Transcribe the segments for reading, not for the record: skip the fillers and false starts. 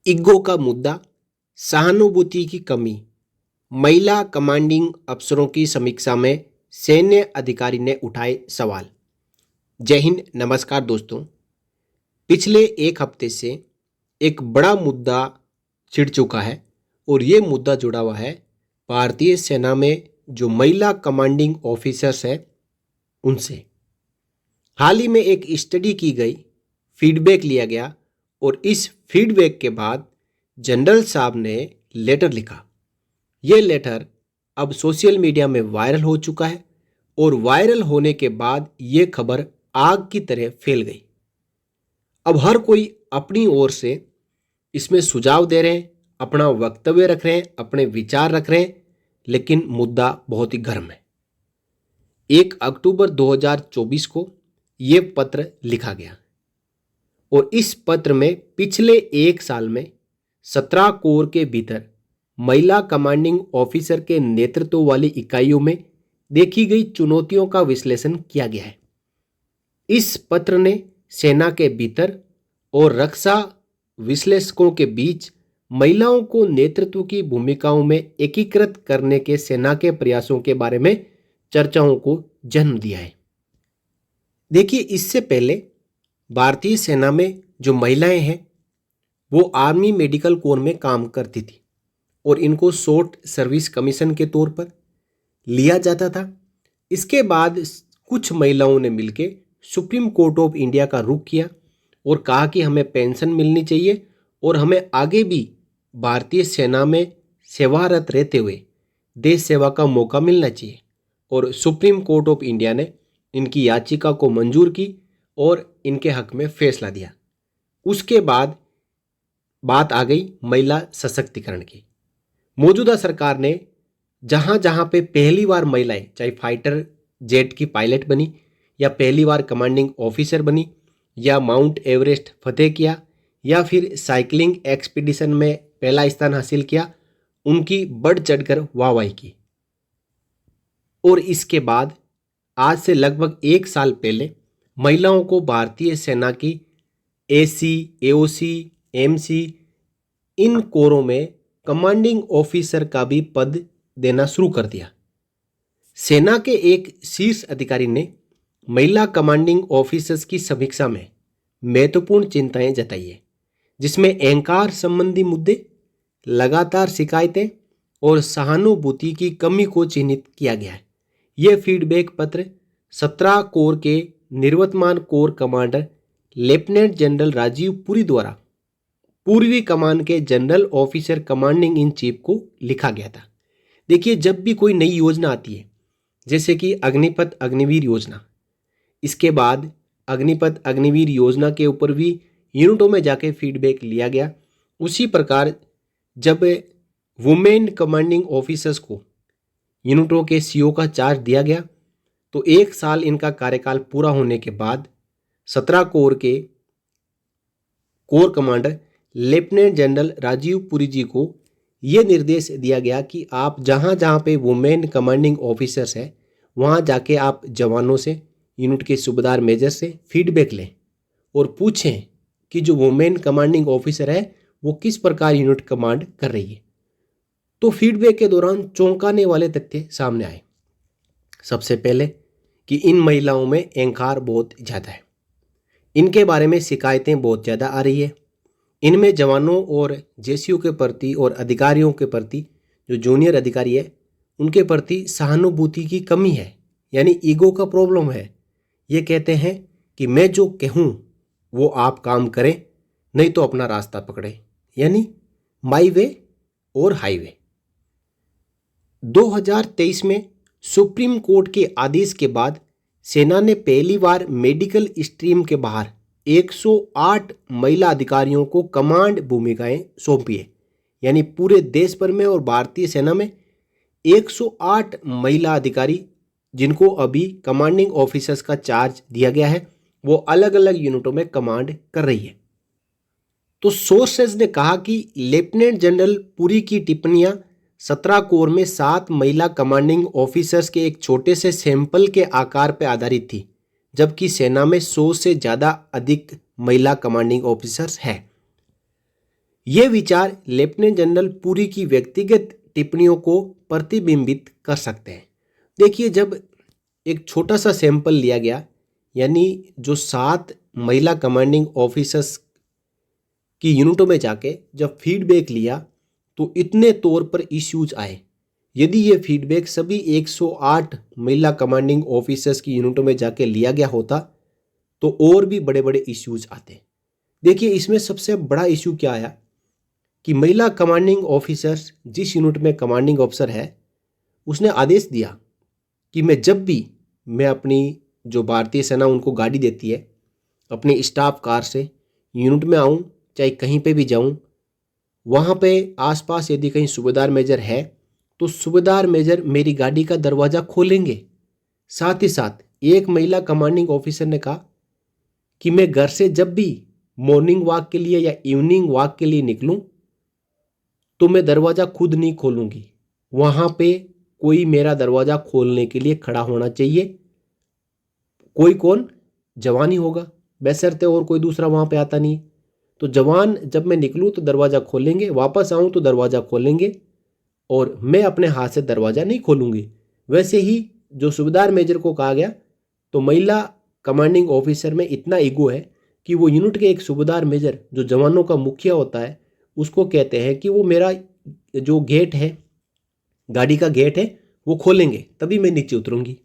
Ego का मुद्दा, सहानुभूति की कमी, महिला कमांडिंग अफसरों की समीक्षा में सैन्य अधिकारी ने उठाए सवाल। जय हिंद, नमस्कार दोस्तों। पिछले एक हफ्ते से एक बड़ा मुद्दा छिड़ चुका है और ये मुद्दा जुड़ा हुआ है भारतीय सेना में जो महिला कमांडिंग ऑफिसर्स हैं उनसे। हाल ही में एक स्टडी की गई, फीडबैक लिया गया और इस फीडबैक के बाद जनरल साहब ने लेटर लिखा। ये लेटर अब सोशल मीडिया में वायरल हो चुका है और वायरल होने के बाद ये खबर आग की तरह फैल गई। अब हर कोई अपनी ओर से इसमें सुझाव दे रहे हैं, अपना वक्तव्य रख रहे हैं, अपने विचार रख रहे हैं, लेकिन मुद्दा बहुत ही गर्म है। 1 अक्टूबर 2024 को ये पत्र लिखा गया और इस पत्र में पिछले एक साल में 17 कोर के भीतर महिला कमांडिंग ऑफिसर के नेतृत्व वाली इकाइयों में देखी गई चुनौतियों का विश्लेषण किया गया है। इस पत्र ने सेना के भीतर और रक्षा विश्लेषकों के बीच महिलाओं को नेतृत्व की भूमिकाओं में एकीकृत करने के सेना के प्रयासों के बारे में चर्चाओं को जन्म दिया है। देखिए, इससे पहले भारतीय सेना में जो महिलाएं हैं वो आर्मी मेडिकल कोर में काम करती थी और इनको शॉर्ट सर्विस कमीशन के तौर पर लिया जाता था। इसके बाद कुछ महिलाओं ने मिलकर सुप्रीम कोर्ट ऑफ इंडिया का रुख किया और कहा कि हमें पेंशन मिलनी चाहिए और हमें आगे भी भारतीय सेना में सेवारत रहते हुए देश सेवा का मौका मिलना चाहिए। और सुप्रीम कोर्ट ऑफ इंडिया ने इनकी याचिका को मंजूर की और इनके हक में फैसला दिया। उसके बाद बात आ गई महिला सशक्तिकरण की। मौजूदा सरकार ने जहां जहां पे पहली बार महिलाएं, चाहे फाइटर जेट की पायलट बनी या पहली बार कमांडिंग ऑफिसर बनी या माउंट एवरेस्ट फतेह किया या फिर साइकिलिंग एक्सपीडिशन में पहला स्थान हासिल किया, उनकी बढ़ चढ़कर वाहवाही की। और इसके बाद आज से लगभग एक साल पहले महिलाओं को भारतीय सेना की एसी, एओसी, एमसी इन कोरों में कमांडिंग ऑफिसर का भी पद देना शुरू कर दिया। सेना के एक शीर्ष अधिकारी ने महिला कमांडिंग ऑफिसर्स की समीक्षा में महत्वपूर्ण चिंताएं जताई है, जिसमें अहंकार संबंधी मुद्दे, लगातार शिकायतें और सहानुभूति की कमी को चिन्हित किया गया है। यह फीडबैक पत्र 17 कोर के निवर्तमान corps commander lieutenant general Rajiv Puri द्वारा पूर्वी कमान के general officer commanding in chief को लिखा गया था। देखिए, जब भी कोई नई योजना आती है, जैसे कि अग्निपथ अग्निवीर योजना, इसके बाद अग्निपथ अग्निवीर योजना के ऊपर भी यूनिटों में जाके फीडबैक लिया गया। उसी प्रकार जब वुमेन कमांडिंग ऑफिसर्स को यूनिटों के सीओ का चार्ज दिया गया तो एक साल इनका कार्यकाल पूरा होने के बाद 17 कोर के core commander lieutenant general Rajiv Puri ji को यह निर्देश दिया गया कि आप जहां जहां पे वुमेन कमांडिंग ऑफिसर्स है वहां जाके आप जवानों से, यूनिट के सूबेदार मेजर से फीडबैक लें और पूछें कि जो वुमेन कमांडिंग ऑफिसर है वो किस प्रकार यूनिट कमांड कर रही है। तो फीडबैक के दौरान चौंकाने वाले तथ्य सामने आए। सबसे पहले कि इन महिलाओं में अहंकार बहुत ज़्यादा है, इनके बारे में शिकायतें बहुत ज़्यादा आ रही है। इनमें जवानों और जेसीओ के प्रति और अधिकारियों के प्रति, जो जूनियर अधिकारी है उनके प्रति सहानुभूति की कमी है, यानी ईगो का प्रॉब्लम है। ये कहते हैं कि मैं जो कहूँ वो आप काम करें, नहीं तो अपना रास्ता पकड़े, यानी माई वे और हाईवे। 2023 में सुप्रीम कोर्ट के आदेश के बाद सेना ने पहली बार मेडिकल स्ट्रीम के बाहर 108 महिला अधिकारियों को कमांड भूमिकाएं सौंपी है। यानी पूरे देश भर में और भारतीय सेना में 108 महिला अधिकारी जिनको अभी कमांडिंग ऑफिसर्स का चार्ज दिया गया है, वो अलग अलग यूनिटों में कमांड कर रही है। तो सोर्सेज ने कहा कि लेफ्टिनेंट जनरल पुरी की टिप्पणियां 17 कोर में 7 महिला कमांडिंग ऑफिसर्स के एक छोटे से सैंपल के आकार पर आधारित थी, जबकि सेना में 100 से ज़्यादा अधिक महिला कमांडिंग ऑफिसर्स हैं। ये विचार लेफ्टिनेंट जनरल पुरी की व्यक्तिगत टिप्पणियों को प्रतिबिंबित कर सकते हैं। देखिए, जब एक छोटा सा सैंपल लिया गया, यानी जो 7 महिला कमांडिंग ऑफिसर्स की यूनिटों में जाके जब फीडबैक लिया, तो इतने तौर पर इश्यूज आए। यदि ये फीडबैक सभी 108 महिला कमांडिंग ऑफिसर्स की यूनिटों में जाके लिया गया होता तो और भी बड़े बड़े इश्यूज आते। देखिए, इसमें सबसे बड़ा इश्यू क्या आया कि महिला कमांडिंग ऑफिसर्स जिस यूनिट में कमांडिंग ऑफिसर है, उसने आदेश दिया कि मैं अपनी जो भारतीय सेना उनको गाड़ी देती है, अपने स्टाफ कार से यूनिट में आऊँ, चाहे कहीं पे भी जाऊँ, वहाँ पे आसपास यदि कहीं सूबेदार मेजर है तो सूबेदार मेजर मेरी गाड़ी का दरवाज़ा खोलेंगे। साथ ही साथ एक महिला कमांडिंग ऑफिसर ने कहा कि मैं घर से जब भी मॉर्निंग वॉक के लिए या इवनिंग वॉक के लिए निकलूं तो मैं दरवाज़ा खुद नहीं खोलूंगी, वहाँ पे कोई मेरा दरवाज़ा खोलने के लिए खड़ा होना चाहिए। कोई कौन? जवान ही होगा, बशर्ते और कोई दूसरा वहाँ पे आता नहीं। तो जवान जब मैं निकलूँ तो दरवाज़ा खोलेंगे, वापस आऊँ तो दरवाज़ा खोलेंगे, और मैं अपने हाथ से दरवाज़ा नहीं खोलूँगी। वैसे ही जो सूबेदार मेजर को कहा गया, तो महिला कमांडिंग ऑफिसर में इतना ईगो है कि वो यूनिट के एक सूबेदार मेजर जो जवानों का मुखिया होता है उसको कहते हैं कि वो मेरा जो गेट है, गाड़ी का गेट है, वो खोलेंगे तभी मैं नीचे उतरूंगी।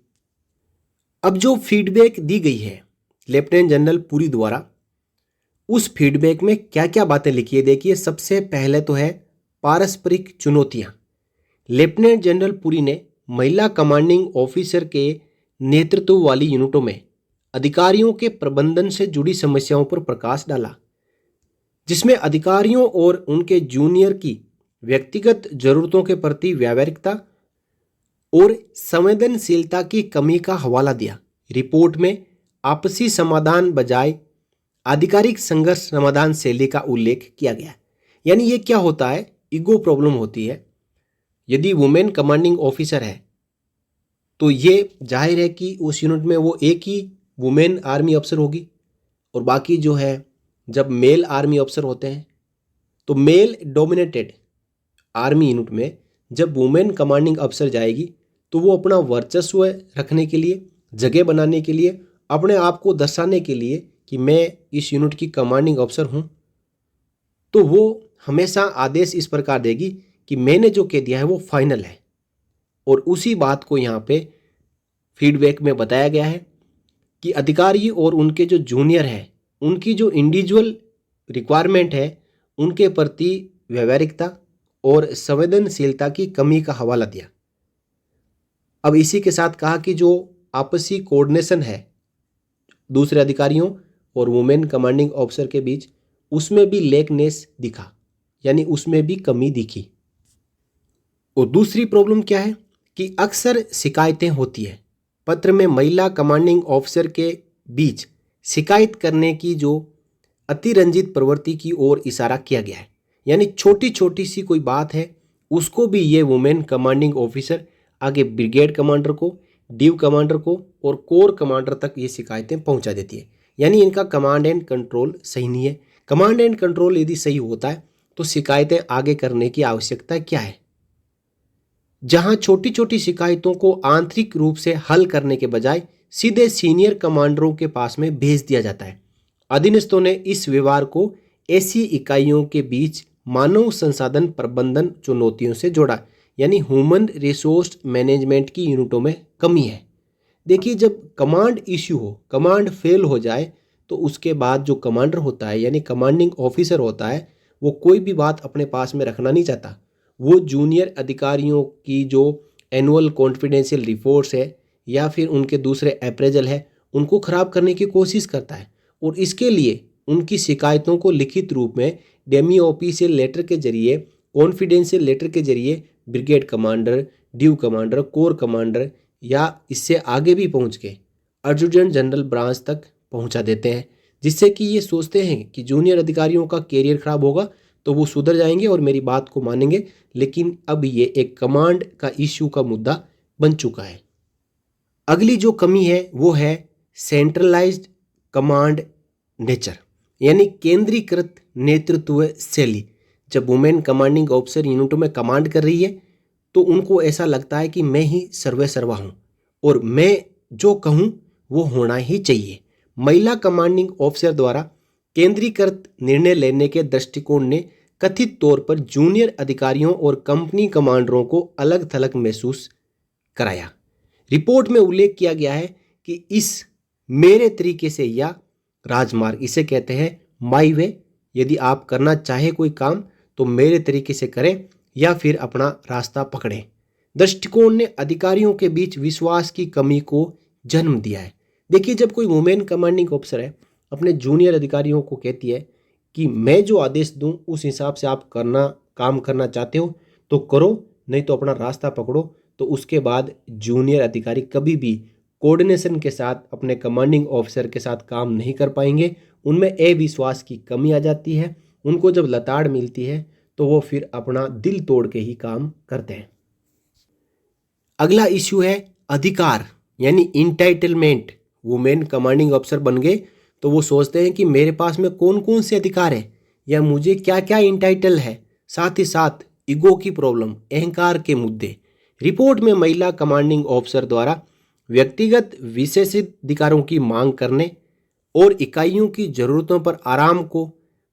अब जो फीडबैक दी गई है लेफ्टिनेंट जनरल पुरी द्वारा, उस फीडबैक में क्या क्या बातें लिखी है देखिए। सबसे पहले तो है पारस्परिक चुनौतियां। लेफ्टिनेंट जनरल पुरी ने महिला कमांडिंग ऑफिसर के नेतृत्व वाली यूनिटों में अधिकारियों के प्रबंधन से जुड़ी समस्याओं पर प्रकाश डाला, जिसमें अधिकारियों और उनके जूनियर की व्यक्तिगत जरूरतों के प्रति व्यावहारिकता और संवेदनशीलता की कमी का हवाला दिया। रिपोर्ट में आपसी समाधान बजाय आधिकारिक संघर्ष समाधान शैली का उल्लेख किया गया। यानी ये क्या होता है, ईगो प्रॉब्लम होती है। यदि वुमेन कमांडिंग ऑफिसर है तो ये जाहिर है कि उस यूनिट में वो एक ही वुमेन आर्मी अफसर होगी, और बाकी जो है जब मेल आर्मी अफसर होते हैं तो मेल डोमिनेटेड आर्मी यूनिट में जब वुमेन कमांडिंग अफसर जाएगी तो वो अपना वर्चस्व रखने के लिए, जगह बनाने के लिए, अपने आप को दर्शाने के लिए कि मैं इस यूनिट की कमांडिंग अफसर हूँ, तो वो हमेशा आदेश इस प्रकार देगी कि मैंने जो कह दिया है वो फाइनल है। और उसी बात को यहाँ पे फीडबैक में बताया गया है कि अधिकारी और उनके जो जूनियर हैं उनकी जो इंडिविजुअल रिक्वायरमेंट है उनके प्रति व्यवहारिकता और संवेदनशीलता की कमी का हवाला दिया। अब इसी के साथ कहा कि जो आपसी कोऑर्डिनेशन है दूसरे अधिकारियों और वुमेन कमांडिंग ऑफिसर के बीच, उसमें भी लेकनेस दिखा, यानी उसमें भी कमी दिखी। और दूसरी प्रॉब्लम क्या है कि अक्सर शिकायतें होती है। पत्र में महिला कमांडिंग ऑफिसर के बीच शिकायत करने की जो अतिरंजित प्रवृत्ति की ओर इशारा किया गया है, यानी छोटी छोटी सी कोई बात है उसको भी ये वुमेन कमांडिंग ऑफिसर आगे ब्रिगेड कमांडर को, डिव कमांडर को और कोर कमांडर तक ये शिकायतें पहुंचा देती है। यानी इनका कमांड एंड कंट्रोल सही नहीं है। कमांड एंड कंट्रोल यदि सही होता है तो शिकायतें आगे करने की आवश्यकता क्या है। जहां छोटी छोटी शिकायतों को आंतरिक रूप से हल करने के बजाय सीधे सीनियर कमांडरों के पास में भेज दिया जाता है। अधीनस्थों ने इस व्यवहार को ऐसी इकाइयों के बीच मानव संसाधन प्रबंधन चुनौतियों से जोड़ा, यानी ह्यूमन रिसोर्स मैनेजमेंट की यूनिटों में कमी है। देखिए, जब कमांड इश्यू हो, कमांड फेल हो जाए, तो उसके बाद जो कमांडर होता है यानी कमांडिंग ऑफिसर होता है, वो कोई भी बात अपने पास में रखना नहीं चाहता। वो जूनियर अधिकारियों की जो एनुअल कॉन्फिडेंशियल रिपोर्ट्स है या फिर उनके दूसरे अप्रेजल है उनको ख़राब करने की कोशिश करता है, और इसके लिए उनकी शिकायतों को लिखित रूप में डेमी ऑफिशियल लेटर के जरिए, कॉन्फिडेंशियल लेटर के जरिए brigade commander, div commander, core commander या इससे आगे भी पहुंच के एडजुटेंट जनरल ब्रांच तक पहुंचा देते हैं, जिससे कि ये सोचते हैं कि जूनियर अधिकारियों का कैरियर खराब होगा तो वो सुधर जाएंगे और मेरी बात को मानेंगे। लेकिन अब ये एक कमांड का इश्यू का मुद्दा बन चुका है। अगली जो कमी है वो है सेंट्रलाइज्ड कमांड नेचर, यानी केंद्रीकृत नेतृत्व शैली। जब वुमेन कमांडिंग ऑफिसर यूनिटों में कमांड कर रही है तो उनको ऐसा लगता है कि मैं ही सर्वे सर्वा हूँ और मैं जो कहूँ वो होना ही चाहिए। महिला कमांडिंग ऑफिसर द्वारा केंद्रीकृत निर्णय लेने के दृष्टिकोण ने कथित तौर पर जूनियर अधिकारियों और कंपनी कमांडरों को अलग थलग महसूस कराया। रिपोर्ट में उल्लेख किया गया है कि इस मेरे तरीके से या राजमार्ग, इसे कहते हैं माई वे, यदि आप करना चाहे कोई काम तो मेरे तरीके से करें या फिर अपना रास्ता पकड़ें, दृष्टिकोण ने अधिकारियों के बीच विश्वास की कमी को जन्म दिया है। देखिए, जब कोई वुमेन कमांडिंग ऑफिसर है अपने जूनियर अधिकारियों को कहती है कि मैं जो आदेश दूं उस हिसाब से आप काम करना चाहते हो तो करो, नहीं तो अपना रास्ता पकड़ो, तो उसके बाद जूनियर अधिकारी कभी भी कोऑर्डिनेशन के साथ अपने कमांडिंग ऑफिसर के साथ काम नहीं कर पाएंगे। उनमें अविश्वास की कमी आ जाती है। उनको जब लताड़ मिलती है तो वो फिर अपना दिल तोड़ के ही काम करते हैं। अगला इश्यू है अधिकार यानी इंटाइटलमेंट। वुमेन कमांडिंग ऑफिसर बन गए तो वो सोचते हैं कि मेरे पास में कौन कौन से अधिकार है या मुझे क्या क्या इंटाइटल है। साथ ही साथ ईगो की प्रॉब्लम, अहंकार के मुद्दे। रिपोर्ट में महिला कमांडिंग ऑफिसर द्वारा व्यक्तिगत विशेषाधिकारों की मांग करने और इकाइयों की जरूरतों पर आराम को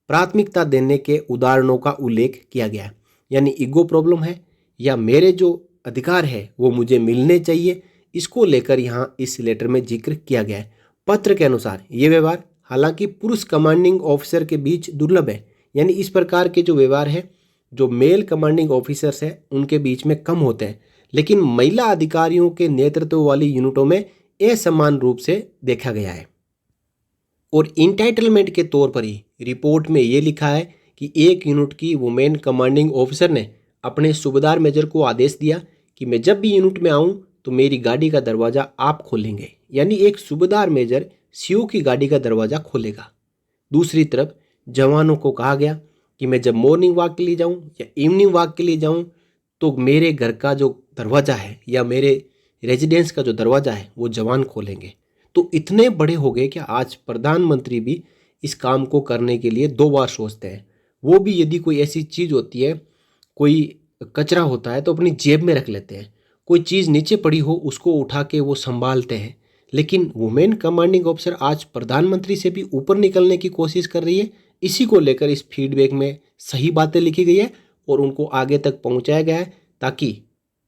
प्राथमिकता देने के उदाहरणों का उल्लेख किया गया है। यानी ईगो प्रॉब्लम है या मेरे जो अधिकार है वो मुझे मिलने चाहिए, इसको लेकर यहाँ इस लेटर में जिक्र किया गया है। पत्र के अनुसार ये व्यवहार हालांकि पुरुष कमांडिंग ऑफिसर के बीच दुर्लभ है। यानी इस प्रकार के जो व्यवहार है जो मेल कमांडिंग ऑफिसर्स हैं उनके बीच में कम होते हैं, लेकिन महिला अधिकारियों के नेतृत्व वाली यूनिटों में असमान रूप से देखा गया है। और इंटाइटलमेंट के तौर पर ही रिपोर्ट में ये लिखा है कि एक यूनिट की वुमेन कमांडिंग ऑफिसर ने अपने सूबेदार मेजर को आदेश दिया कि मैं जब भी यूनिट में आऊं तो मेरी गाड़ी का दरवाज़ा आप खोलेंगे। यानी एक सूबेदार मेजर सीओ की गाड़ी का दरवाज़ा खोलेगा। दूसरी तरफ जवानों को कहा गया कि मैं जब मॉर्निंग वॉक के लिए जाऊं या इवनिंग वॉक के लिए जाऊं तो मेरे घर का जो दरवाज़ा है या मेरे रेजिडेंस का जो दरवाज़ा है वो जवान खोलेंगे। तो इतने बड़े हो गए कि आज प्रधानमंत्री भी इस काम को करने के लिए 2 बार सोचते हैं। वो भी यदि कोई ऐसी चीज़ होती है, कोई कचरा होता है तो अपनी जेब में रख लेते हैं, कोई चीज़ नीचे पड़ी हो उसको उठा के वो संभालते हैं। लेकिन वुमेन कमांडिंग ऑफिसर आज प्रधानमंत्री से भी ऊपर निकलने की कोशिश कर रही है। इसी को लेकर इस फीडबैक में सही बातें लिखी गई है और उनको आगे तक पहुंचाया गया है ताकि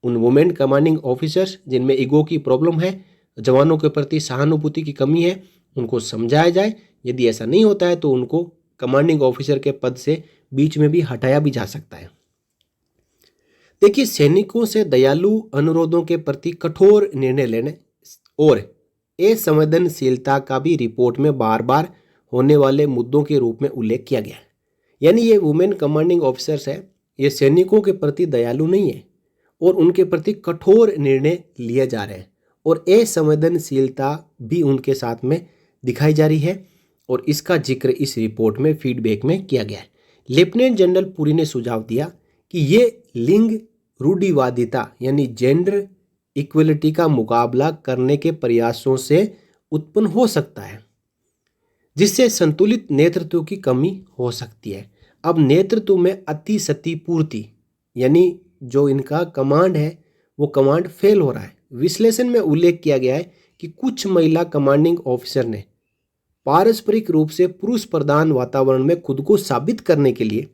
उन वुमेन कमांडिंग ऑफिसर्स जिनमें ईगो की प्रॉब्लम है, जवानों के प्रति सहानुभूति की कमी है, उनको समझाया जाए। यदि ऐसा नहीं होता है तो उनको कमांडिंग ऑफिसर के पद से बीच में भी हटाया भी जा सकता है। देखिए, सैनिकों से दयालु अनुरोधों के प्रति कठोर निर्णय लेने और असंवेदनशीलता का भी रिपोर्ट में बार बार होने वाले मुद्दों के रूप में उल्लेख किया गया है। यानी ये वुमेन कमांडिंग ऑफिसर्स है, ये सैनिकों के प्रति दयालु नहीं है और उनके प्रति कठोर निर्णय लिए जा रहे हैं और असंवेदनशीलता भी उनके साथ में दिखाई जा रही है और इसका जिक्र इस रिपोर्ट में फीडबैक में किया गया है। लेफ्टिनेंट जनरल पुरी ने सुझाव दिया कि ये लिंग रूढ़िवादिता यानी जेंडर इक्वलिटी का मुकाबला करने के प्रयासों से उत्पन्न हो सकता है, जिससे संतुलित नेतृत्व की कमी हो सकती है। अब नेतृत्व में अति सती पूर्ति यानी जो इनका कमांड है वो कमांड फेल हो रहा है। विश्लेषण में उल्लेख किया गया है कि कुछ महिला कमांडिंग ऑफिसर ने पारस्परिक रूप से पुरुष प्रधान वातावरण में खुद को साबित करने के लिए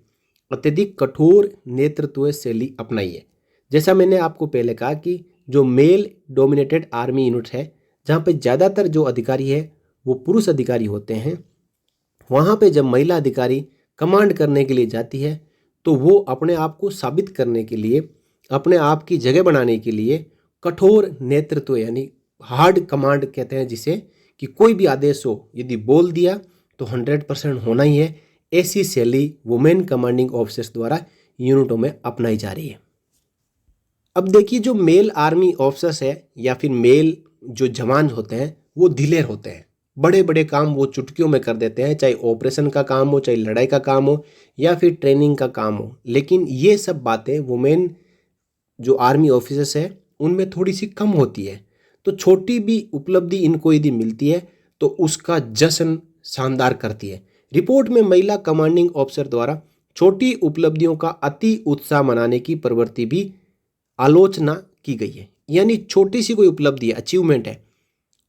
अत्यधिक कठोर नेतृत्व शैली अपनाई है। जैसा मैंने आपको पहले कहा कि जो मेल डोमिनेटेड आर्मी यूनिट है, जहाँ पे ज़्यादातर जो अधिकारी है वो पुरुष अधिकारी होते हैं, वहाँ पे जब महिला अधिकारी कमांड करने के लिए जाती है तो वो अपने आप को साबित करने के लिए, अपने आप की जगह बनाने के लिए कठोर नेतृत्व यानी हार्ड कमांड कहते हैं जिसे, कि कोई भी आदेश हो यदि बोल दिया तो 100% होना ही है। ऐसी शैली वुमेन कमांडिंग ऑफिसर्स द्वारा यूनिटों में अपनाई जा रही है। अब देखिए, जो मेल आर्मी ऑफिसर्स है या फिर मेल जो जवान होते हैं वो दिलेर होते हैं। बड़े बड़े काम वो चुटकियों में कर देते हैं, चाहे ऑपरेशन का काम हो, चाहे लड़ाई का काम हो या फिर ट्रेनिंग का काम हो। लेकिन ये सब बातें वुमेन जो आर्मी ऑफिसर्स है उनमें थोड़ी सी कम होती है। तो छोटी भी उपलब्धि इनको यदि मिलती है तो उसका जश्न शानदार करती है। रिपोर्ट में महिला कमांडिंग ऑफिसर द्वारा छोटी उपलब्धियों का अति उत्साह मनाने की प्रवृत्ति भी आलोचना की गई है। यानी छोटी सी कोई उपलब्धि है, अचीवमेंट है,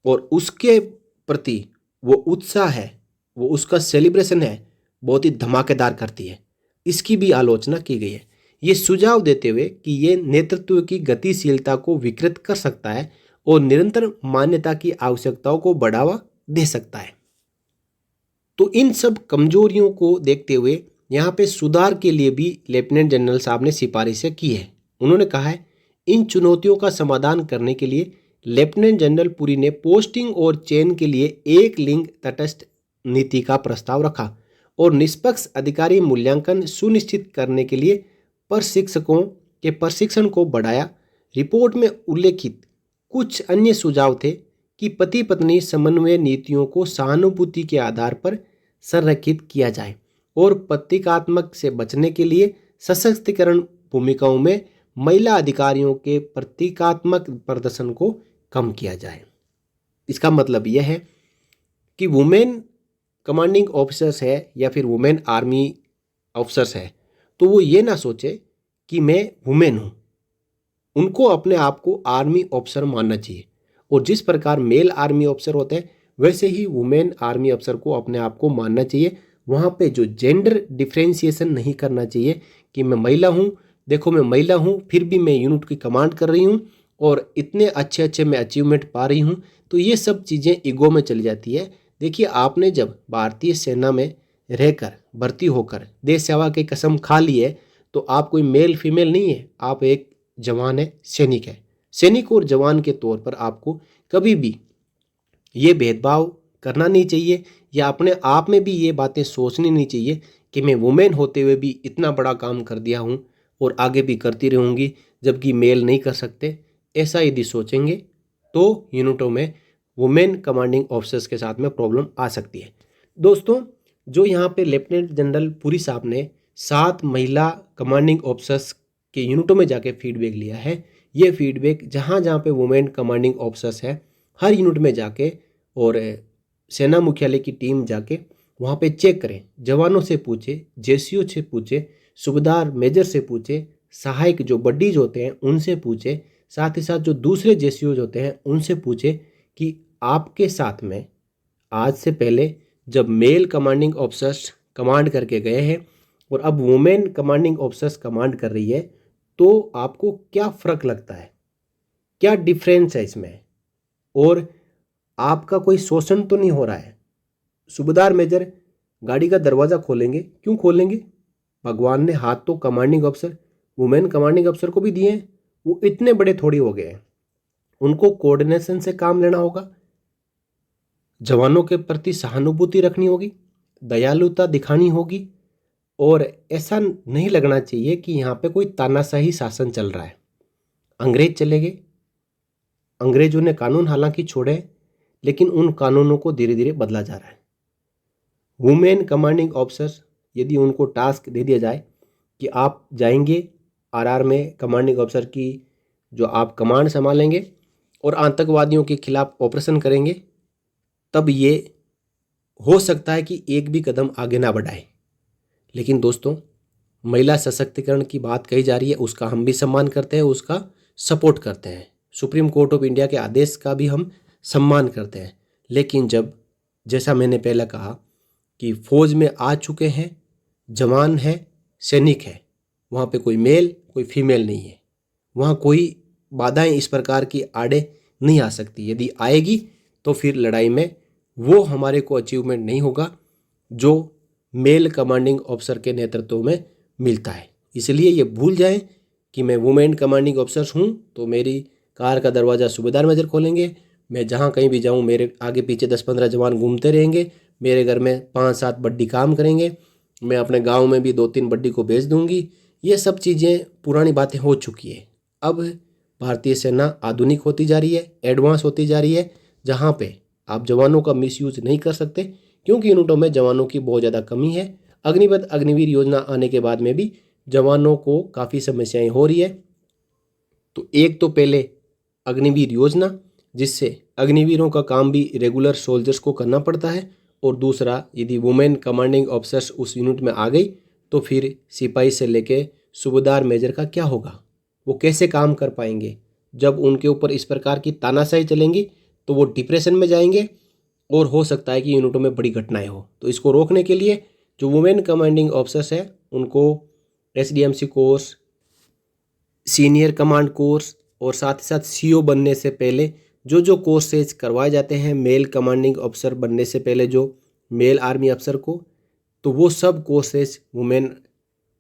और उसके प्रति वो उत्साह है, वो उसका सेलिब्रेशन है, बहुत ही धमाकेदार करती है। इसकी भी आलोचना की गई है। ये सुझाव देते हुए कि ये नेतृत्व की गतिशीलता को विकृत कर सकता है और निरंतर मान्यता की आवश्यकताओं को बढ़ावा दे सकता है। तो इन सब कमजोरियों को देखते हुए यहाँ पे सुधार के लिए भी लेफ्टिनेंट जनरल साहब ने सिफारिशें की है। उन्होंने कहा है, इन चुनौतियों का समाधान करने के लिए लेफ्टिनेंट जनरल पुरी ने पोस्टिंग और चयन के लिए एक लिंग तटस्थ नीति का प्रस्ताव रखा और निष्पक्ष अधिकारी मूल्यांकन सुनिश्चित करने के लिए प्रशिक्षकों के प्रशिक्षण को बढ़ाया। रिपोर्ट में उल्लेखित कुछ अन्य सुझाव थे कि पति पत्नी समन्वय नीतियों को सहानुभूति के आधार पर संरेखित किया जाए और प्रतीकात्मक से बचने के लिए सशक्तिकरण भूमिकाओं में महिला अधिकारियों के प्रतीकात्मक प्रदर्शन को कम किया जाए। इसका मतलब यह है कि वुमेन कमांडिंग ऑफिसर्स है या फिर वुमेन आर्मी ऑफिसर्स है, तो वो ये ना सोचे कि मैं वुमेन हूँ, उनको अपने आप को आर्मी ऑफिसर मानना चाहिए। और जिस प्रकार मेल आर्मी ऑफिसर होते हैं वैसे ही वुमेन आर्मी ऑफिसर को अपने आप को मानना चाहिए। वहाँ पे जो जेंडर डिफ्रेंशिएशन नहीं करना चाहिए कि मैं महिला हूँ, देखो मैं महिला हूँ फिर भी मैं यूनिट की कमांड कर रही हूँ और इतने अच्छे अच्छे मैं अचीवमेंट पा रही हूँ। तो ये सब चीज़ें ईगो में चली जाती है। देखिए, आपने जब भारतीय सेना में रहकर भर्ती होकर देश सेवा की कसम खा ली है तो आप कोई मेल फीमेल नहीं है, आप एक जवान है, सैनिक है। सैनिक और जवान के तौर पर आपको कभी भी ये भेदभाव करना नहीं चाहिए या अपने आप में भी ये बातें सोचनी नहीं चाहिए कि मैं वुमेन होते हुए भी इतना बड़ा काम कर दिया हूँ और आगे भी करती रहूँगी जबकि मेल नहीं कर सकते। ऐसा यदि सोचेंगे तो यूनिटों में वुमेन कमांडिंग ऑफिसर्स के साथ में प्रॉब्लम आ सकती है। दोस्तों, जो यहाँ पे लेफ्टिनेंट जनरल पुरी साहब ने 7 महिला कमांडिंग ऑफिसर्स के यूनिटों में जाके फीडबैक लिया है, ये फीडबैक जहाँ जहाँ पे वुमेन कमांडिंग ऑफिसर्स है हर यूनिट में जाके और सेना मुख्यालय की टीम जाके वहाँ पे चेक करें, जवानों से पूछे, जेसीओ से पूछे, सूबेदार मेजर से पूछे, सहायक जो बड्डीज होते हैं उनसे पूछे, साथ ही साथ जो दूसरे जेसीओज होते हैं उनसे पूछे कि आपके साथ में आज से पहले जब मेल कमांडिंग ऑफिसर्स कमांड करके गए हैं और अब वुमेन कमांडिंग ऑफिसर्स कमांड कर रही है तो आपको क्या फ़र्क लगता है, क्या डिफरेंस है इसमें, और आपका कोई शोषण तो नहीं हो रहा है। सूबेदार मेजर गाड़ी का दरवाज़ा खोलेंगे, क्यों खोलेंगे? भगवान ने हाथ तो कमांडिंग अफसर वुमेन कमांडिंग अफसर को भी दिए हैं, वो इतने बड़े थोड़ी हो गए हैं। उनको कोऑर्डिनेशन से काम लेना होगा, जवानों के प्रति सहानुभूति रखनी होगी, दयालुता दिखानी होगी और ऐसा नहीं लगना चाहिए कि यहाँ पे कोई तानाशाही शासन चल रहा है। अंग्रेज चले गए, अंग्रेजों ने कानून हालांकि छोड़े लेकिन उन कानूनों को धीरे धीरे बदला जा रहा है। वुमेन कमांडिंग ऑफिसर्स यदि उनको टास्क दे दिया जाए कि आप जाएंगे आरआर में कमांडिंग ऑफिसर की जो आप कमांड संभालेंगे और आतंकवादियों के खिलाफ ऑपरेशन करेंगे, तब ये हो सकता है कि एक भी कदम आगे ना बढ़ाए। लेकिन दोस्तों, महिला सशक्तिकरण की बात कही जा रही है, उसका हम भी सम्मान करते हैं, उसका सपोर्ट करते हैं, सुप्रीम कोर्ट ऑफ इंडिया के आदेश का भी हम सम्मान करते हैं। लेकिन जब जैसा मैंने पहले कहा कि फौज में आ चुके हैं, जवान है, सैनिक है, वहाँ पे कोई मेल कोई फीमेल नहीं है, वहाँ कोई बाधाएं इस प्रकार की आड़े नहीं आ सकती। यदि आएगी तो फिर लड़ाई में वो हमारे को अचीवमेंट नहीं होगा जो मेल कमांडिंग ऑफिसर के नेतृत्व में मिलता है। इसलिए ये भूल जाएं कि मैं वुमेन कमांडिंग ऑफिसर हूँ तो मेरी कार का दरवाज़ा सूबेदार मेजर खोलेंगे, मैं जहाँ कहीं भी जाऊँ मेरे आगे पीछे 10-15 जवान घूमते रहेंगे, मेरे घर में 5-7 बड्डी काम करेंगे, मैं अपने गांव में भी 2-3 बड्डी को भेज दूंगी। ये सब चीज़ें पुरानी बातें हो चुकी है। अब भारतीय सेना आधुनिक होती जा रही है, एडवांस होती जा रही है, जहाँ पे आप जवानों का मिसयूज नहीं कर सकते क्योंकि यूनिटों में जवानों की बहुत ज़्यादा कमी है। अग्निपथ अग्निवीर योजना आने के बाद में भी जवानों को काफ़ी समस्याएं हो रही है। तो एक तो पहले अग्निवीर योजना, जिससे अग्निवीरों का काम भी रेगुलर सोल्जर्स को करना पड़ता है, और दूसरा यदि वुमेन कमांडिंग ऑफिसर्स उस यूनिट में आ गई तो फिर सिपाही से लेके सूबेदार मेजर का क्या होगा? वो कैसे काम कर पाएंगे? जब उनके ऊपर इस प्रकार की तानाशाही चलेंगी तो वो डिप्रेशन में जाएंगे और हो सकता है कि यूनिटों में बड़ी घटनाएं हो। तो इसको रोकने के लिए जो वुमेन कमांडिंग ऑफिसर्स हैं उनको SDMC course, senior command course और साथ ही साथ CO बनने से पहले जो कोर्सेज करवाए जाते हैं मेल कमांडिंग ऑफिसर बनने से पहले जो मेल आर्मी अफसर को, तो वो सब कोर्सेज वुमेन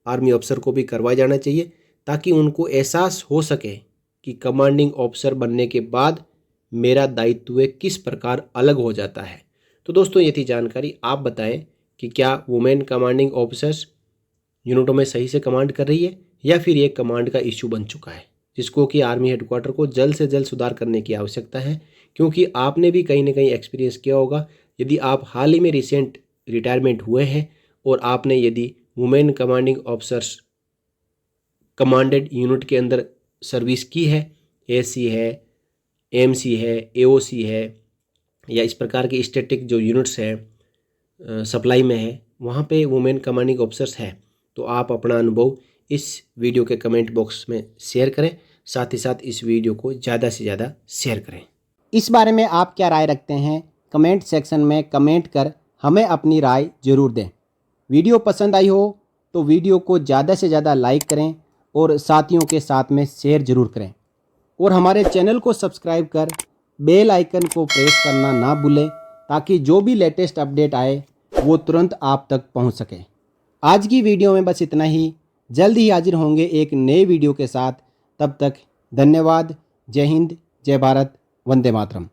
आर्मी अफसर को भी करवाया जाना चाहिए ताकि उनको एहसास हो सके कि कमांडिंग ऑफिसर बनने के बाद मेरा दायित्व किस प्रकार अलग हो जाता है। तो दोस्तों ये थी जानकारी। आप बताएं कि क्या वुमेन कमांडिंग ऑफिसर्स यूनिटों में सही से कमांड कर रही है या फिर ये कमांड का इश्यू बन चुका है, जिसको कि आर्मी हेडक्वार्टर को जल्द से जल्द सुधार करने की आवश्यकता है। क्योंकि आपने भी कहीं ना कहीं एक्सपीरियंस किया होगा, यदि आप हाल ही में रिसेंट रिटायरमेंट हुए हैं और आपने यदि women commanding officers commanded unit के अंदर सर्विस की है, AC है, AMC है, AOC है या इस प्रकार के स्टैटिक जो यूनिट्स हैं सप्लाई में है, वहाँ पे वुमेन कमांडिंग ऑफिसर्स है, तो आप अपना अनुभव इस वीडियो के कमेंट बॉक्स में शेयर करें। साथ ही साथ इस वीडियो को ज़्यादा से ज़्यादा शेयर करें। इस बारे में आप क्या राय रखते हैं? कमेंट सेक्शन में कमेंट कर हमें अपनी राय ज़रूर दें। वीडियो पसंद आई हो तो वीडियो को ज़्यादा से ज़्यादा लाइक करें और साथियों के साथ में शेयर ज़रूर करें और हमारे चैनल को सब्सक्राइब कर बेल आइकन को प्रेस करना ना भूलें ताकि जो भी लेटेस्ट अपडेट आए वो तुरंत आप तक पहुंच सके। आज की वीडियो में बस इतना ही। जल्द ही हाजिर होंगे एक नए वीडियो के साथ। तब तक धन्यवाद। जय हिंद, जय भारत, वंदे मातरम।